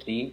3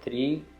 3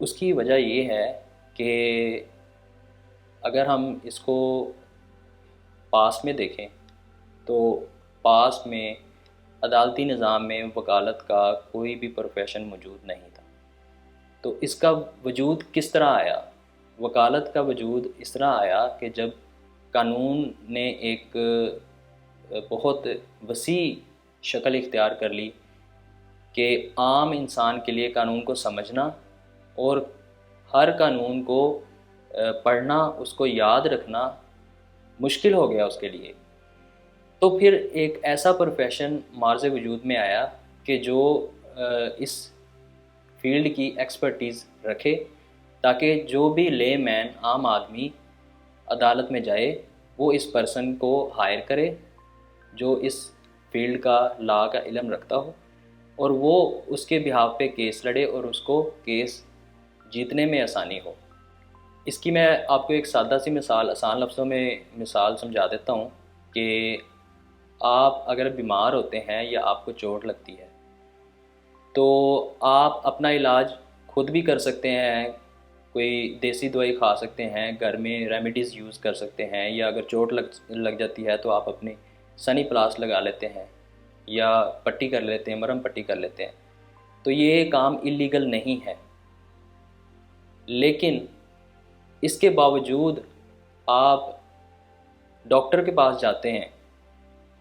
اس کی وجہ یہ ہے کہ اگر ہم اس کو پاسٹ میں دیکھیں تو پاسٹ میں عدالتی نظام میں وکالت کا کوئی بھی پروفیشن موجود نہیں تھا. تو اس کا وجود کس طرح آیا؟ وکالت کا وجود اس طرح آیا کہ جب قانون نے ایک بہت وسیع شکل اختیار کر لی کہ عام انسان کے لیے قانون کو سمجھنا اور ہر قانون کو پڑھنا، اس کو یاد رکھنا مشکل ہو گیا اس کے لیے. تو پھر ایک ایسا پروفیشن معرض وجود میں آیا کہ جو اس فیلڈ کی ایکسپرٹیز رکھے، تاکہ جو بھی لے مین، عام آدمی عدالت میں جائے وہ اس پرسن کو ہائر کرے جو اس فیلڈ کا لا کا علم رکھتا ہو، اور وہ اس کے بہاف پہ کیس لڑے اور اس کو کیس جیتنے میں آسانی ہو. اس کی میں آپ کو ایک سادہ سی مثال، آسان لفظوں میں مثال سمجھا دیتا ہوں کہ آپ اگر بیمار ہوتے ہیں یا آپ کو چوٹ لگتی ہے تو آپ اپنا علاج خود بھی کر سکتے ہیں، کوئی دیسی دوائی کھا سکتے ہیں، گھر میں ریمیڈیز یوز کر سکتے ہیں، یا اگر چوٹ لگ جاتی ہے تو آپ اپنی سنی پلاس لگا لیتے ہیں یا پٹی کر لیتے ہیں، مرہم پٹی کر لیتے ہیں. تو یہ کام اللیگل نہیں ہے، لیکن اس کے باوجود آپ ڈاکٹر کے پاس جاتے ہیں.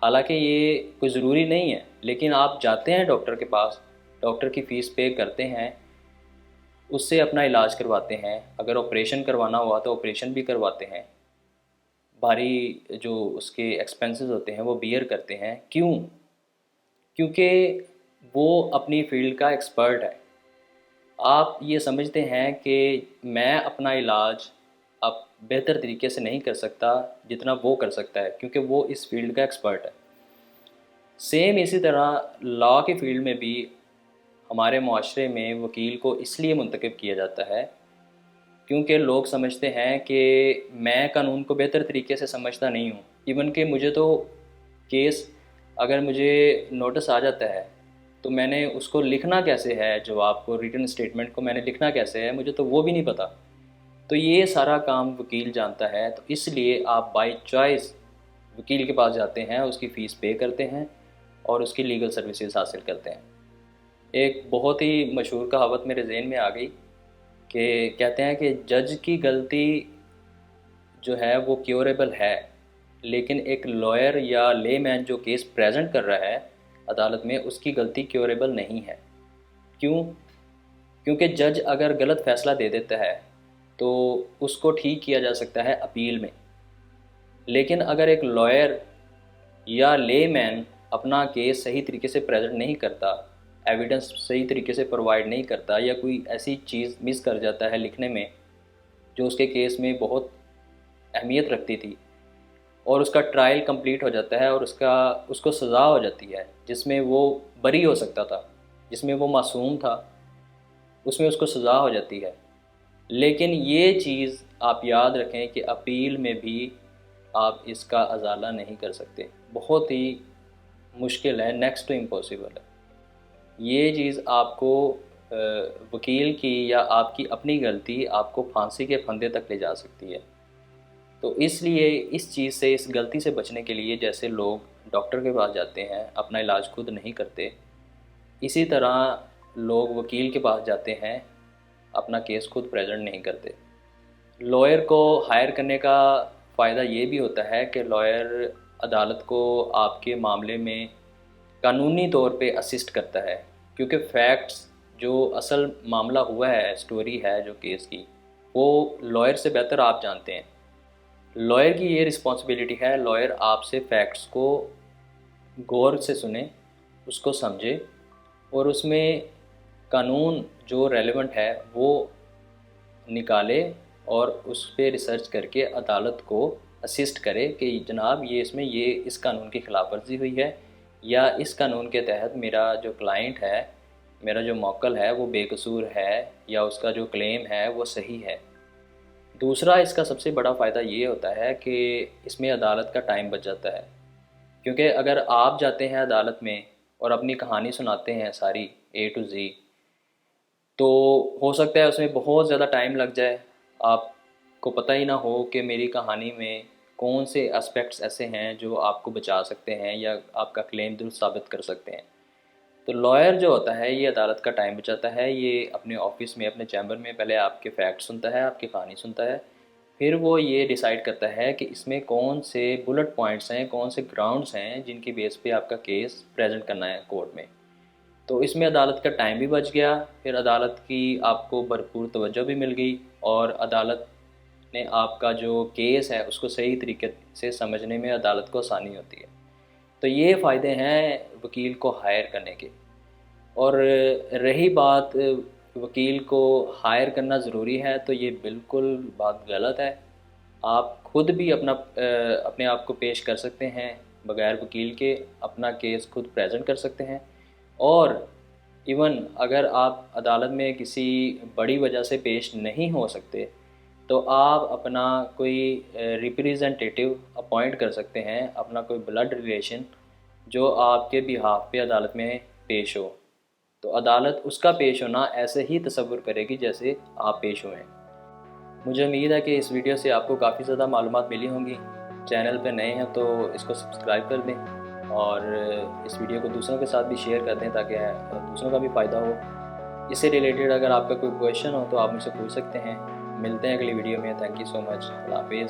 حالانکہ یہ کوئی ضروری نہیں ہے، لیکن آپ جاتے ہیں ڈاکٹر کے پاس، ڈاکٹر کی فیس پے کرتے ہیں، اس سے اپنا علاج کرواتے ہیں. اگر آپریشن کروانا ہوا تو آپریشن بھی کرواتے ہیں، بھاری جو اس کے ایکسپنسز ہوتے ہیں وہ بیئر کرتے ہیں. کیوں؟ کیونکہ وہ اپنی فیلڈ کا ایکسپرٹ ہے. آپ یہ سمجھتے ہیں کہ میں اپنا علاج اب بہتر طریقے سے نہیں کر سکتا جتنا وہ کر سکتا ہے، کیونکہ وہ اس فیلڈ کا ایکسپرٹ ہے. سیم اسی طرح لا کی فیلڈ میں بھی ہمارے معاشرے میں وکیل کو اس لیے منتخب کیا جاتا ہے کیونکہ لوگ سمجھتے ہیں کہ میں قانون کو بہتر طریقے سے سمجھتا نہیں ہوں. ایون کہ مجھے تو کیس اگر مجھے نوٹس آ جاتا ہے تو میں نے اس کو لکھنا کیسے ہے، جواب کو، ریٹن اسٹیٹمنٹ کو میں نے لکھنا کیسے ہے، مجھے تو وہ بھی نہیں پتہ. تو یہ سارا کام وکیل جانتا ہے. تو اس لیے آپ بائی چوائس وکیل کے پاس جاتے ہیں، اس کی فیس پے کرتے ہیں اور اس کی لیگل سروسز حاصل کرتے ہیں. ایک بہت ہی مشہور کہاوت میرے ذہن میں آ گئی کہ کہتے ہیں کہ جج کی غلطی جو ہے وہ کیوریبل ہے، لیکن ایک لائر یا لے مین جو کیس پریزنٹ کر رہا ہے عدالت میں، اس کی غلطی کیوریبل نہیں ہے. کیوں؟ کیونکہ جج اگر غلط فیصلہ دے دیتا ہے تو اس کو ٹھیک کیا جا سکتا ہے اپیل میں، لیکن اگر ایک لائر یا لے مین اپنا کیس صحیح طریقے سے پریزنٹ نہیں کرتا، ایویڈنس صحیح طریقے سے پرووائڈ نہیں کرتا، یا کوئی ایسی چیز مس کر جاتا ہے لکھنے میں جو اس کے کیس میں بہت اہمیت رکھتی تھی، اور اس کا ٹرائل کمپلیٹ ہو جاتا ہے اور اس کو سزا ہو جاتی ہے جس میں وہ بری ہو سکتا تھا، جس میں وہ معصوم تھا، اس میں اس کو سزا ہو جاتی ہے. لیکن یہ چیز آپ یاد رکھیں کہ اپیل میں بھی آپ اس کا ازالہ نہیں کر سکتے. بہت ہی مشکل ہے، نیکسٹ ٹو امپاسبل ہے. یہ چیز آپ کو وکیل کی یا آپ کی اپنی غلطی آپ کو پھانسی کے پھندے تک لے جا سکتی ہے. تو اس لیے اس چیز سے، اس غلطی سے بچنے کے لیے، جیسے لوگ ڈاکٹر کے پاس جاتے ہیں، اپنا علاج خود نہیں کرتے، اسی طرح لوگ وکیل کے پاس جاتے ہیں، اپنا کیس خود پریزنٹ نہیں کرتے. لائر کو ہائر کرنے کا فائدہ یہ بھی ہوتا ہے کہ لائر عدالت کو آپ کے معاملے میں قانونی طور پہ اسسٹ کرتا ہے، کیونکہ فیکٹس جو اصل معاملہ ہوا ہے، سٹوری ہے جو کیس کی، وہ لائر سے بہتر آپ جانتے ہیں. لائر کی یہ رسپانسبلٹی ہے، لائر آپ سے فیکٹس کو غور سے سنے، اس کو سمجھے، اور اس میں قانون جو ریلیونٹ ہے وہ نکالے اور اس پہ ریسرچ کر کے عدالت کو اسسٹ کرے کہ جناب یہ اس میں یہ اس قانون کی خلاف ورزی ہوئی ہے، یا اس قانون کے تحت میرا جو کلائنٹ ہے، میرا جو موکل ہے وہ بے قصور ہے، یا اس کا جو کلیم ہے وہ صحیح ہے. دوسرا اس کا سب سے بڑا فائدہ یہ ہوتا ہے کہ اس میں عدالت کا ٹائم بچ جاتا ہے، کیونکہ اگر آپ جاتے ہیں عدالت میں اور اپنی کہانی سناتے ہیں ساری A to Z، تو ہو سکتا ہے اس میں بہت زیادہ ٹائم لگ جائے، آپ کو پتہ ہی نہ ہو کہ میری کہانی میں کون سے اسپیکٹس ایسے ہیں جو آپ کو بچا سکتے ہیں یا آپ کا کلیم درست ثابت کر سکتے ہیں۔ تو لائر جو ہوتا ہے یہ عدالت کا ٹائم بچاتا ہے، یہ اپنے آفس میں اپنے چیمبر میں پہلے آپ کے فیکٹ سنتا ہے، آپ کی کہانی سنتا ہے، پھر وہ یہ ڈیسائیڈ کرتا ہے کہ اس میں کون سے بلٹ پوائنٹس ہیں، کون سے گراؤنڈس ہیں جن کی بیس پہ آپ کا کیس پریزنٹ کرنا ہے کورٹ میں۔ تو اس میں عدالت کا ٹائم بھی بچ گیا، پھر عدالت کی آپ کو بھرپور توجہ بھی مل گئی، اور عدالت نے آپ کا جو کیس ہے اس کو صحیح طریقے سے سمجھنے میں عدالت کو آسانی ہوتی ہے۔ تو یہ فائدے ہیں وکیل کو ہائر کرنے کے۔ اور رہی بات وکیل کو ہائر کرنا ضروری ہے، تو یہ بالکل بات غلط ہے۔ آپ خود بھی اپنے آپ کو پیش کر سکتے ہیں بغیر وکیل کے، اپنا کیس خود پریزنٹ کر سکتے ہیں، اور ایون اگر آپ عدالت میں کسی بڑی وجہ سے پیش نہیں ہو سکتے تو آپ اپنا کوئی ریپریزنٹیٹیو اپوائنٹ کر سکتے ہیں، اپنا کوئی بلڈ ریلیشن جو آپ کے بہاف پہ عدالت میں پیش ہو۔ تو عدالت اس کا پیش ہونا ایسے ہی تصور کرے گی جیسے آپ پیش ہوئے ہیں۔ مجھے امید ہے کہ اس ویڈیو سے آپ کو کافی زیادہ معلومات ملی ہوں گی۔ چینل پہ نئے ہیں تو اس کو سبسکرائب کر دیں، اور اس ویڈیو کو دوسروں کے ساتھ بھی شیئر کر دیں تاکہ دوسروں کا بھی فائدہ ہو۔ اس سے ریلیٹڈ اگر آپ کا کوئی کویشچن ہو تو آپ مجھ سے پوچھ سکتے ہیں۔ ملتے ہیں اگلی ویڈیو میں۔ تھینک یو سو مچ۔ اللہ حافظ۔